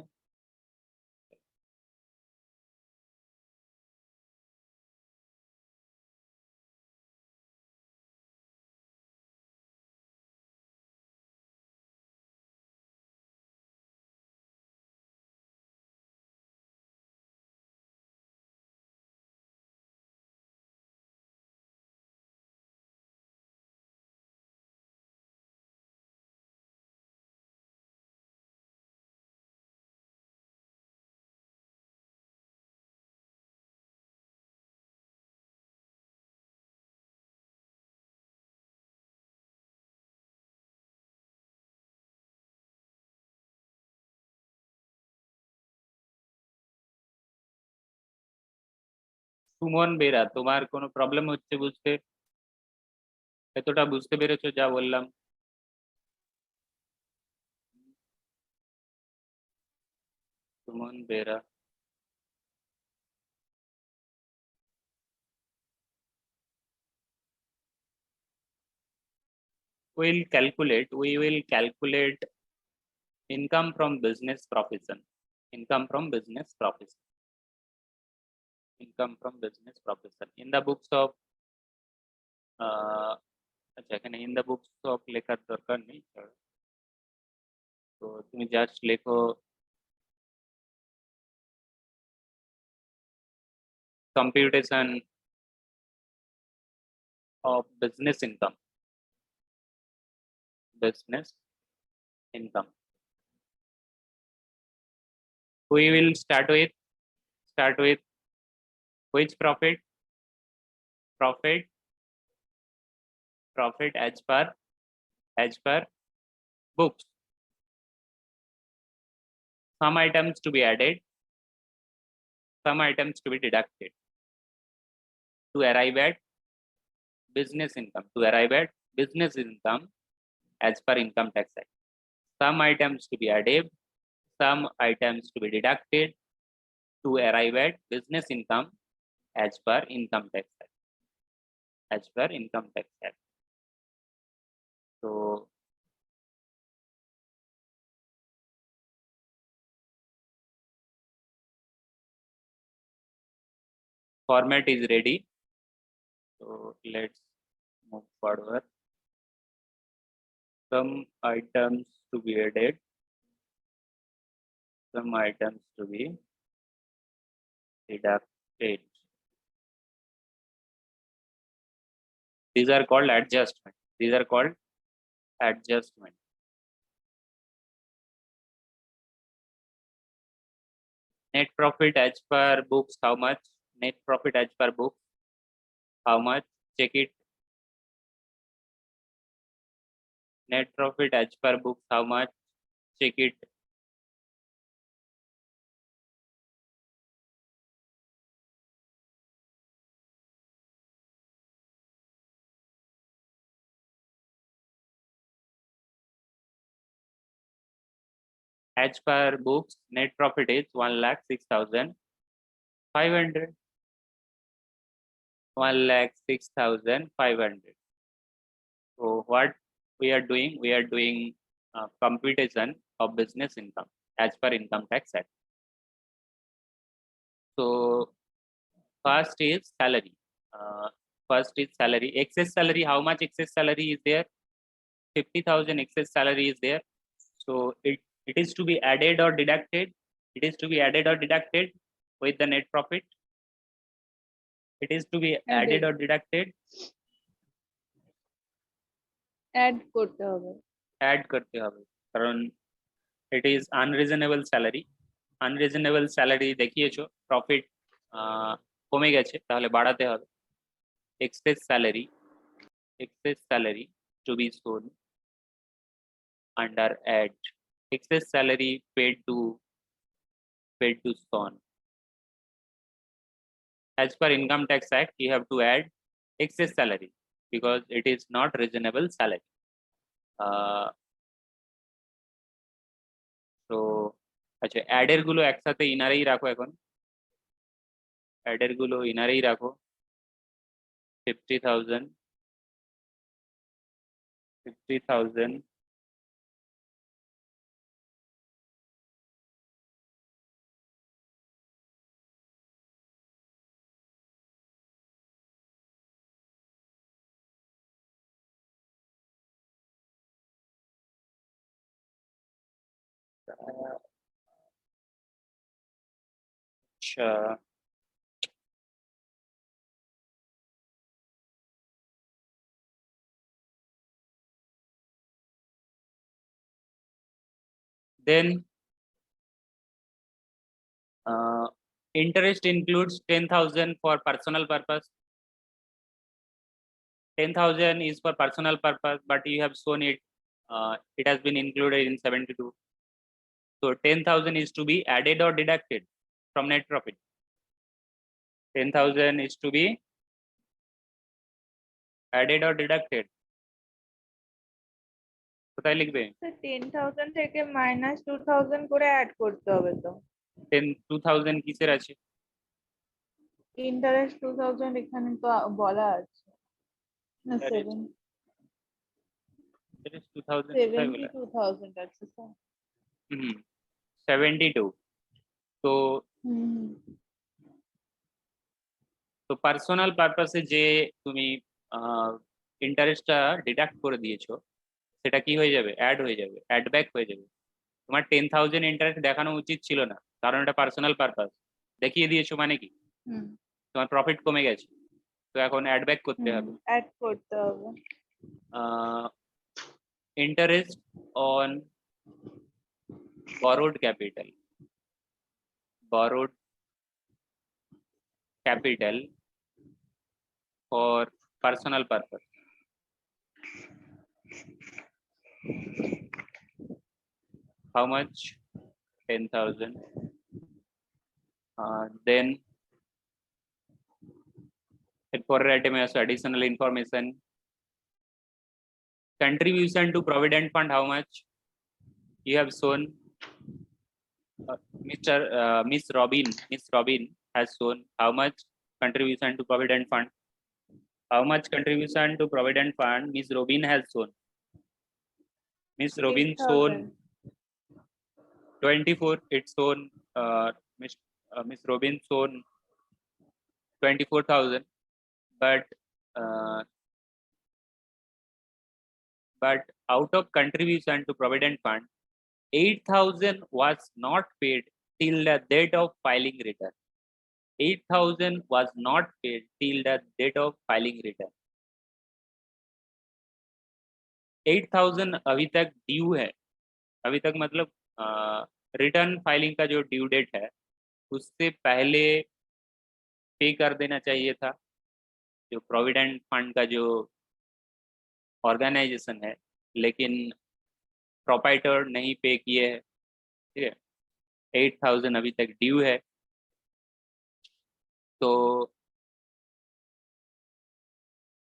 সুমন বেরা, তোমার কোনো problem হচ্ছে বুঝতে? এতটা বুঝতে পেরেছো যা বললাম? Suman Bera, we will calculate income from business profession, income from business profession, income from business profession in the books of अच्छा এখানে in the books of লেখার দরকার নেই, তো তুমি জাস্ট লেখো computation of business income, business income. We will start with which profit? Profit as per books. Some items to be added, some items to be deducted to arrive at business income, as per income tax act. Some items to be added, some items to be deducted to arrive at business income as per income tax act, So format is ready, so let's move forward. Some items to be added, some items to be deducted. These are called adjustment. These are called adjustment. Net profit as per books, how much? Net profit as per book, how much? Check it. Net profit as per books, how much? Check it. As per books, net profit is 1,06,500. 1,06,500. So what we are doing? We are doing computation of business income as per Income Tax Act. So first is salary. First is salary. Excess salary. How much excess salary is there? 50,000 excess salary is there. So it is to be added or deducted. It is to be added or deducted with the net profit. It is to be added or deducted. Add করতে হবে। Add করতে হবে কারণ it is unreasonable salary. Unreasonable salary দেখিয়েছো, profit কমে গেছে, তাহলে বাড়াতে হবে। Excess salary to be shown under add. Excess salary paid to shown. As per Income Tax Act, you have to add excess salary because it is not reasonable salary. So আচ্ছা, অ্যাডের গুলো একসাথে ইনারেই রাখো, এখন অ্যাডের গুলো ইনারেই রাখো। 50,000 আচ্ছা, then interest includes 10,000 for personal purpose. 10,000 is for personal purpose, but you have shown it. It has been included in 72. So 10,000 is to be added or deducted from net profit. 10,000 is to be added or deducted. কোথায় লিখবে? 10,000 থেকে -2,000 করে add করতে হবে তো। 2,000 কিসের আছে? Interest 2,000 এখানে তো বলা আছে না, 72,000 আছে স্যার। 72. তো পার্সোনাল পারপাসে যে তুমি ইন্টারেস্টটা ডিডাক্ট করে দিয়েছো, সেটা কি হয়ে যাবে? অ্যাড হয়ে যাবে, অ্যাড ব্যাক হয়ে যাবে। তোমার 10,000 ইন্টারেস্ট দেখানো উচিত ছিল না, কারণ এটা পার্সোনাল পারপাস। দেখিয়ে দিয়েছো মানে কি তোমার প্রফিট কমে গেছে, তো এখন অ্যাড ব্যাক করতে হবে। অ্যাড করতে হবে। Interest on borrowed capital for personal purpose. How much? 10,000. Then for item as additional information. Contribution to provident fund, how much? You have shown. Miss Robin has shown how much contribution to provident fund. How much contribution to provident fund Miss Robin has shown? Miss Robin shown 24. It's shown Miss Robin shown 24,000, but out of contribution to provident fund, 8,000 was not paid till the date of filing return. 8,000 was not paid till the date of filing return. 8,000 अभी तक due है, अभी तक मतलब return filing का जो due date है उससे पहले पे कर देना चाहिए था। जो प्रोविडेंट फंड का जो ऑर्गेनाइजेशन है, लेकिन प्रोपाइटर नहीं पे किए है, ठीक है। 8,000 अभी तक ड्यू है, তো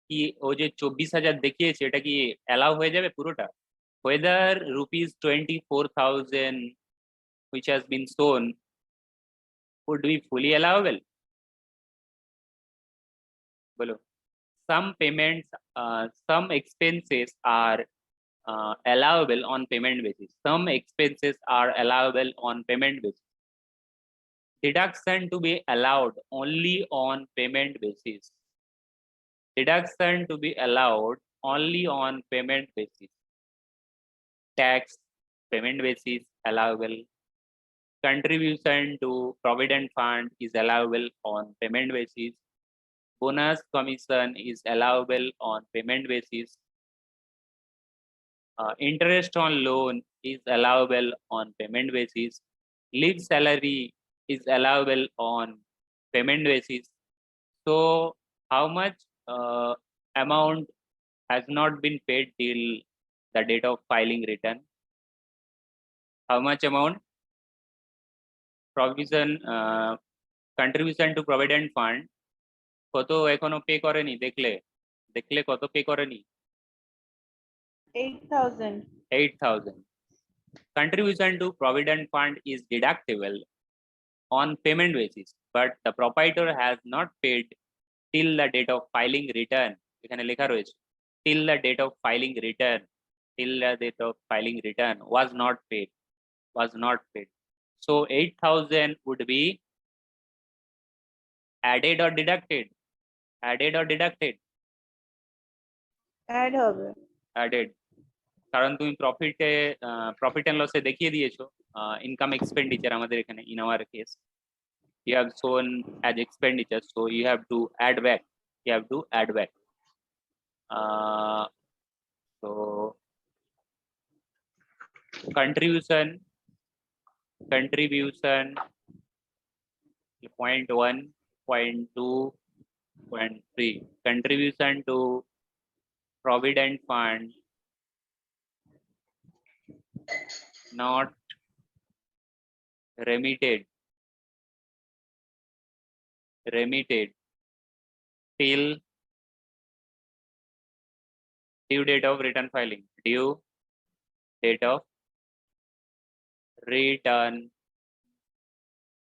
কি ও যে 24,000 দেখিয়েছে এটা কি অ্যালাউ হয়ে যাবে পুরোটা? whether rupees 24,000 which has been shown would be fully allowable? বলো। some payments, some expenses are allowable on payment basis, some expenses are allowable on payment basis. Deduction to be allowed only on payment basis. Deduction to be allowed only on payment basis. Tax, payment basis allowable. Contribution to provident fund is allowable on payment basis. Bonus commission is allowable on payment basis. Interest on loan is allowable on payment basis. Leave salary is allowable on payment basis. So how much amount has not been paid till the date of filing return? How much amount? Provision, contribution to provident fund কত এখনো pay করেনি? দেখলে দেখলে কত pay করেনি? 8,000. 8,000. Contribution to provident fund is deductible on payment basis, but the proprietor has not paid till the date of filing return. এখানে লেখা রয়েছে till the date of filing return, till the date of filing return was not paid, was not paid. So 8,000 would be added or deducted? Added or deducted? Add হবে. Added. কারণ তুমি profit and লসে দেখিয়ে দিয়েছো income expenditure আমাদের এখানে in our case you have shown as expenditure, so you have to add back, you have to add back. So contribution 0.1, 0.2, 0.3. Contribution to provident fund not remitted till due date of return filing, due date of return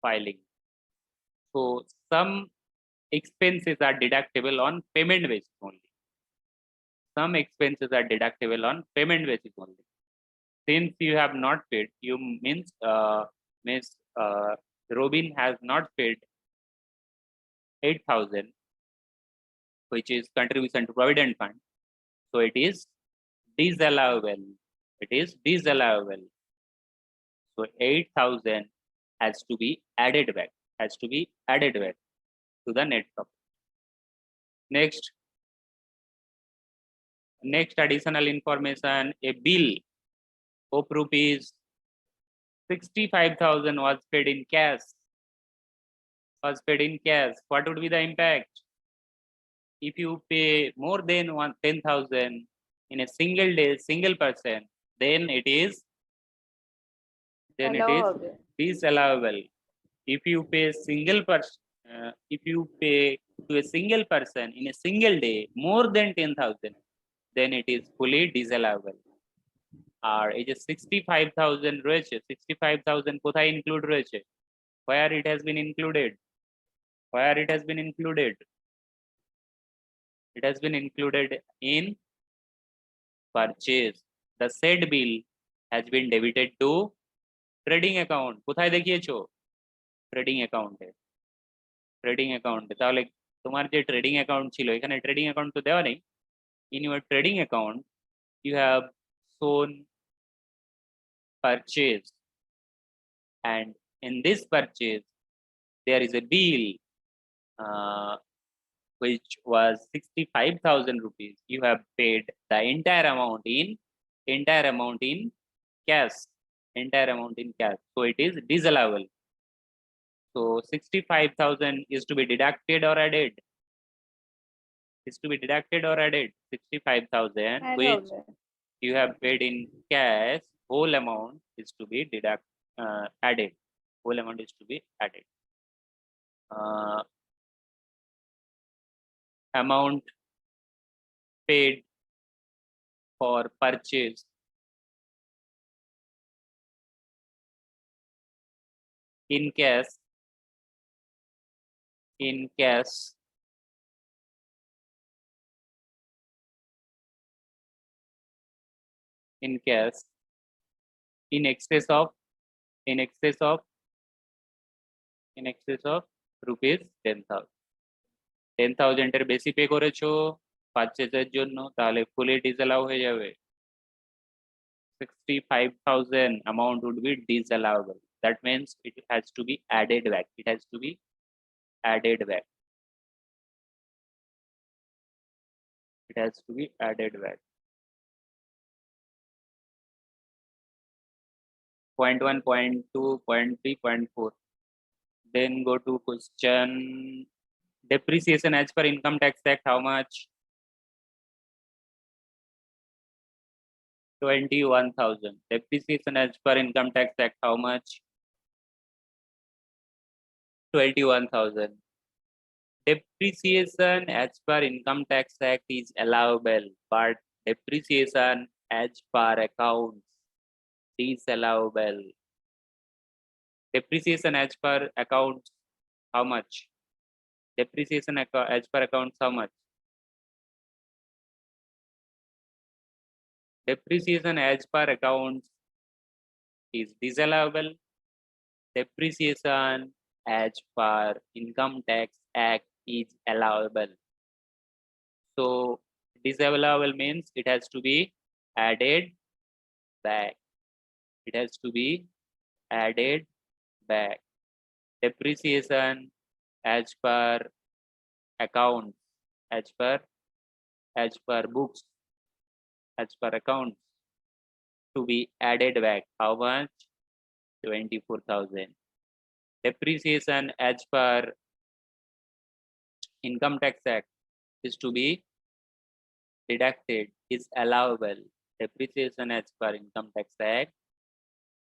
filing. So some expenses are deductible on payment basis only. Some expenses are deductible on payment basis only. Since you have not paid, you means Robin has not paid 8,000, which is contribution to provident fund. So it is disallowable. It is disallowable. So 8,000 has to be added back. Has to be added back to the net profit. Next additional information: a bill of rupees 65,000 was paid in cash. Was paid in cash. What would be the impact? If you pay more than 10,000 in a single day, single person, then it is Allow হবে. disallowable. If you pay single person, if you pay to a single person in a single day more than 10,000, then it is fully disallowable. আর এই যে 65,000 রয়েছে, 65,000 কোথায় include রয়েছে? where it has been included? Where it has been included? It has been included in purchase. The said bill has been debited to trading account. কোথায় দেখিয়েছো? Trading অ্যাকাউন্টে, trading অ্যাকাউন্টে। তাহলে তোমার যে ট্রেডিং অ্যাকাউন্ট ছিল, এখানে ট্রেডিং অ্যাকাউন্ট তো দেওয়া নেই। in your trading account you have shown purchase, and in this purchase there is a bill which was 65,000 rupees, you have paid the entire amount in cash, so it is disallowable. So 65,000 is to be deducted or added? 65,000 Add which হবে। you have paid in cash, whole amount is to be added. Whole amount is to be added. Amount paid for purchase in cash in cash in excess of rupees 10,000. 10,000 এর বেশি pay করেছো পারচেজের জন্য, তাহলে ফুলি disallow হয়ে যাবে। 65,000 amount would be disallowable. That means it has to be added back. Point 1, point 2, point 3, point 4. Then go to question. Depreciation as per Income Tax Act, how much? 21,000. Depreciation as per Income Tax Act, how much? 21,000. Depreciation as per Income Tax Act is allowable, but depreciation as per accounts disallowable. Depreciation as per accounts, how much? Depreciation as per accounts, how much? Depreciation as per accounts is disallowable. Depreciation as per Income Tax Act is allowable. So disallowable means it has to be added back. Depreciation as per accounts, as per books, as per accounts, to be added back. How much? 24,000. Depreciation as per Income Tax Act is to be deducted, is allowable. Depreciation as per Income Tax Act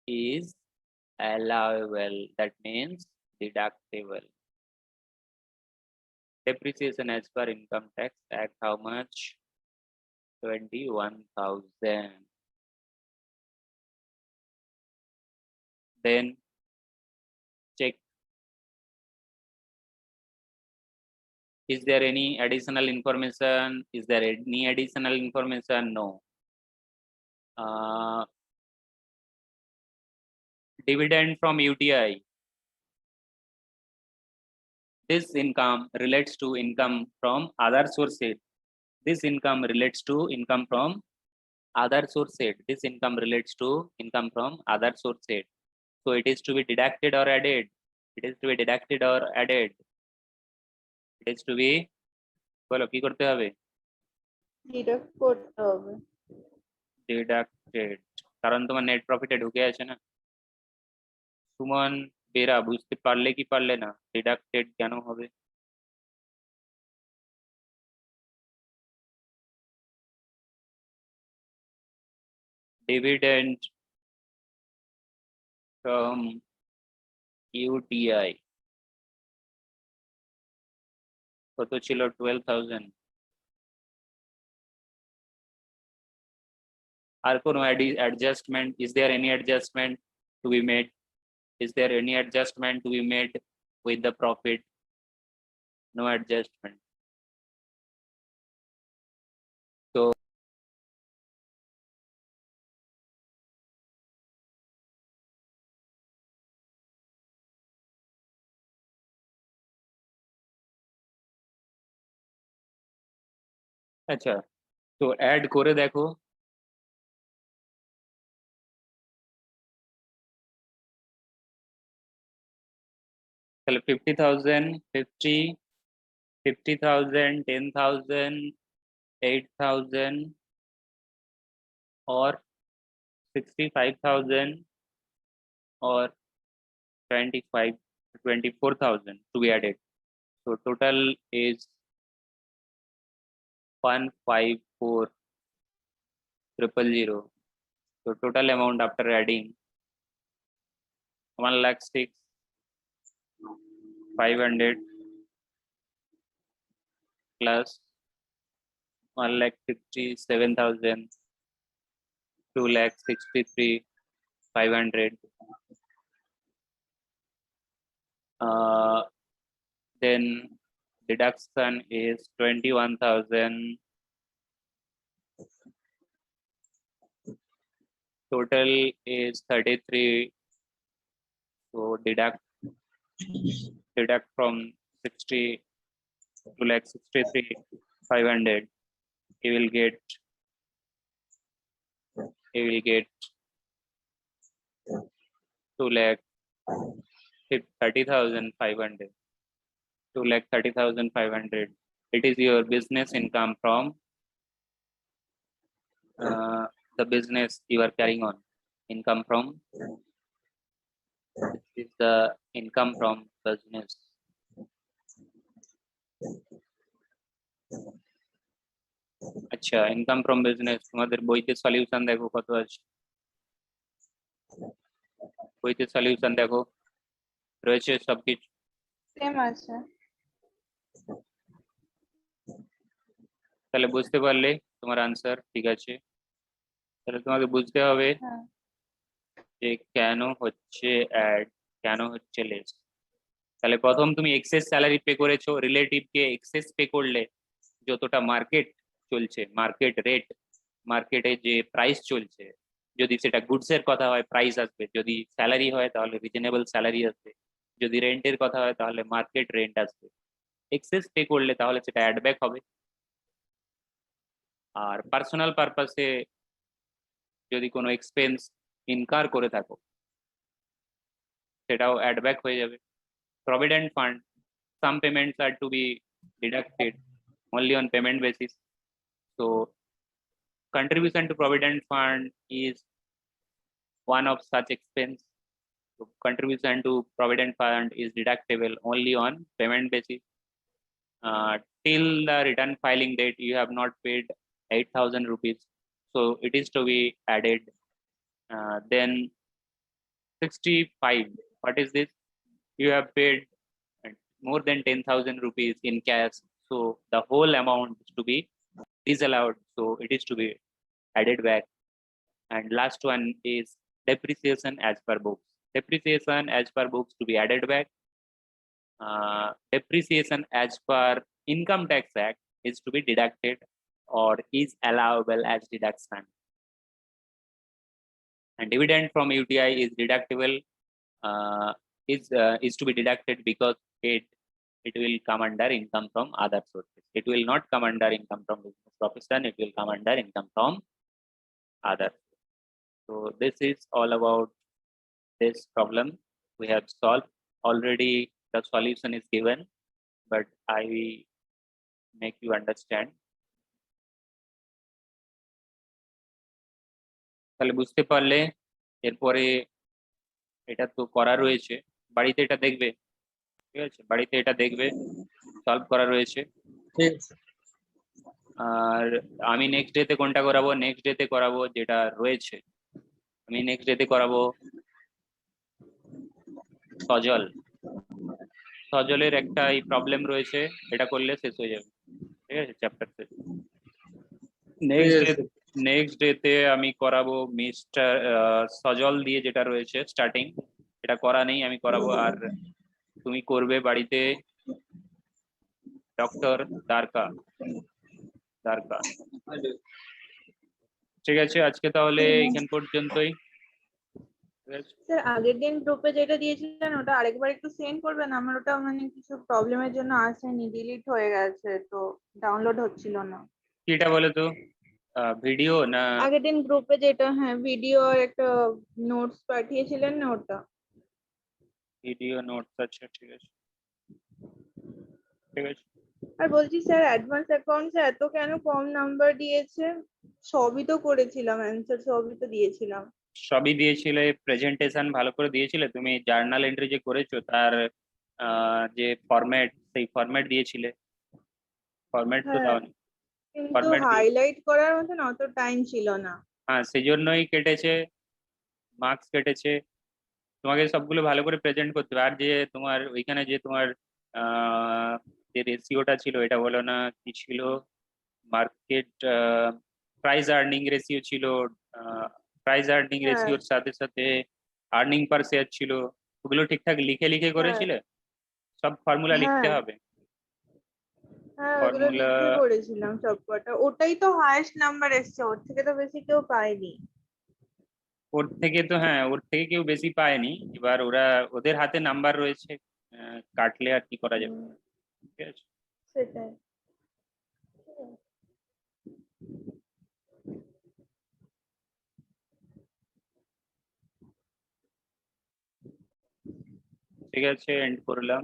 is allowable. That means deductible. Depreciation as per Income Tax Act, how much? 21,000. Then check, is there any additional information? No. Dividend from UTI. This income relates to income from other sources. This income relates to income from other sources. So it is to be deducted or added. It is to be বলো কি করতে হবে? Deduct করতে হবে। Deducted, কারণ তোমার net প্রফিটে ঢুকে আছে না। সুমন বেরা, বুঝতে পারলে কি পারলে না? ডিডাক্টেড কেন হবে? ডিভিডেন্ড from UTI কত ছিল? 12,000. আর কোনো adjustment? Is there any adjustment to be made? With the profit? No adjustment. So আচ্ছা, তো অ্যাড করে দেখো। তাহলে 50,000, 50, 50,000, 10,000, 8,000 or 65,000 or 24,000 to be added. So total is 154,000. So total amount after adding 1,06,500 plus 1,67,000, 2,63,500. Then deduction is 21,000. Total is 33. So deduct from 60, 2,63,500. You will get 2,30,500. 2,30,500. It is your business income from the business you are carrying on. Income from, this is the income from business. আচ্ছা, income from business তোমাদের বইতে solution দেখো কত আছে, বইতে solution দেখো রয়েছে সবকিছু। সেম আছে। তাহলে বুঝতে পারলে তোমার আনসার ঠিক আছে। তাহলে তোমাকে বুঝতে হবে হ্যাঁ। যে কেন হচ্ছে অ্যাড, কেন হচ্ছে লেস। তাহলে প্রথম তুমি এক্সেস স্যালারি পে করেছো, রিলেটিভ কে এক্সেস পে করলে যতটা মার্কেট চলছে, মার্কেট রেট, মার্কেটে যে প্রাইস চলছে, যদি সেটা গুডস এর কথা হয় প্রাইস আসবে, যদি স্যালারি হয় তাহলে রিজনেবল স্যালারি আসবে, যদি রেন্টের কথা হয় তাহলে মার্কেট রেন্ট আসবে। এক্সেস পে করলে তাহলে সেটা অ্যাডব্যাক হবে। আর পার্সোনাল পারপাসে যদি কোনো এক্সপেন্স ইনকার করে থাকো সেটাও অ্যাডব্যাক হয়ে যাবে। Provident fund, some payments are to be deducted only on payment basis. So contribution to provident fund is one of such expense. So contribution to provident fund is deductible only on payment basis. Till the return filing date, you have not paid 8,000 rupees, so it is to be added. Then 65. What is this? You have paid more than 10,000 rupees in cash, so the whole amount is to be disallowed, so it is to be added back. And last one is depreciation as per books. Depreciation as per books to be added back. Depreciation as per Income Tax Act is to be deducted or is allowable as deduction. And dividend from UTI is deductible, is to be deducted because it will come under income from other sources. It will not come under income from business profession, it will come under income from other. So this is all about this problem we have solved already. The solution is given, but I will make you understand. তাহলে বুঝতে পারলে এরপরে এটা তো করা রয়েছে, বাড়িতে এটা দেখবে, ঠিক আছে, বাড়িতে এটা দেখবে, সলভ করা রয়েছে। ঠিক আছে। আর আমি নেক্সট ডেতে কোনটা করাবো? নেক্সট ডেতে করাবো যেটা রয়েছে, আমি নেক্সট ডেতে করাবো সজল। সজলের একটা এই প্রবলেম রয়েছে, এটা করলে শেষ হয়ে যাবে, ঠিক আছে, চ্যাপ্টার শেষ। নেক্সট ডেতে আমি করাবো মিস্টার সজল দিয়ে যেটা রয়েছে স্টার্টিং, এটা করা নেই, আমি করাবো। আর তুমি করবে বাড়িতে ডক্টর দ্বারকা। ঠিক আছে, আজকে তাহলে এখান পর্যন্তই। স্যার আগের দিন গ্রুপে যেটা দিয়েছিলেন ওটা আরেকবার একটু সেন্ড করবেন, আমার ওটা মানে কিছু প্রবলেমের জন্য আসেনি, ডিলিট হয়ে গেছে, তো ডাউনলোড হচ্ছিল না। কিটা বলে তো, ভিডিও না আগের দিন গ্রুপে যেটা, হ্যাঁ ভিডিও আর একটা নোটস পাঠিয়েছিলেন না ওটা। ভিডিও নোটস, আচ্ছা ঠিক আছে, ঠিক আছে। আর বলছি স্যার অ্যাডভান্স অ্যাকাউন্টসে এত কেন কম নাম্বার দিয়েছে? সবই তো করেছিলাম, অ্যান্সার সবই তো দিয়েছিলাম। সবই দিয়েছিলে, প্রেজেন্টেশন ভালো করে দিয়েছিলে, তুমি জার্নাল এন্ট্রি যে করেছো তার যে ফরম্যাট, সেই ফরম্যাট দিয়েছিলে, ফরম্যাট তো হ্যাঁ, দাওনি। কিন্তু ফরম্যাট দিয়ে, হাইলাইট করার মতন অত টাইম ছিল না। হ্যাঁ সেই জন্যই কেটেছে, মার্কস কেটেছে। তোমাকে সবগুলো ভালো করে প্রেজেন্ট করতে হবে। আর যে তোমার ওইখানে যে তোমার যে রেশিওটা ছিল, এটা বলো না কি ছিল, মার্কেট প্রাইস আর্নিং রেশিও ছিল, প্রাইস আর্নিং হ্যাঁ, রেশিওর সাথে সাথে আর্নিং পার শেয়ার ছিল, ওগুলো ঠিকঠাক লিখে লিখে হ্যাঁ, করেছিলে? সব ফর্মুলা লিখতে হ্যাঁ, হবে, হ্যাঁ, ওগুলো ফর্মুলা। লিখে করেছিলাম সবকটা। ওটাই তো হায়েস্ট নাম্বার এসছে, ওর থেকে তো বেশি কেউ পায়নি। ওর থেকে তো, হ্যাঁ ওর থেকে কেউ বেশি পায়নি, এবার ওরা, ওদের হাতে নাম্বার রয়েছে, কাটলে আর কি করা যাবে। হুম, ঠিক আছে। সেটাই। ঠিক আছে, এন্ড করলাম।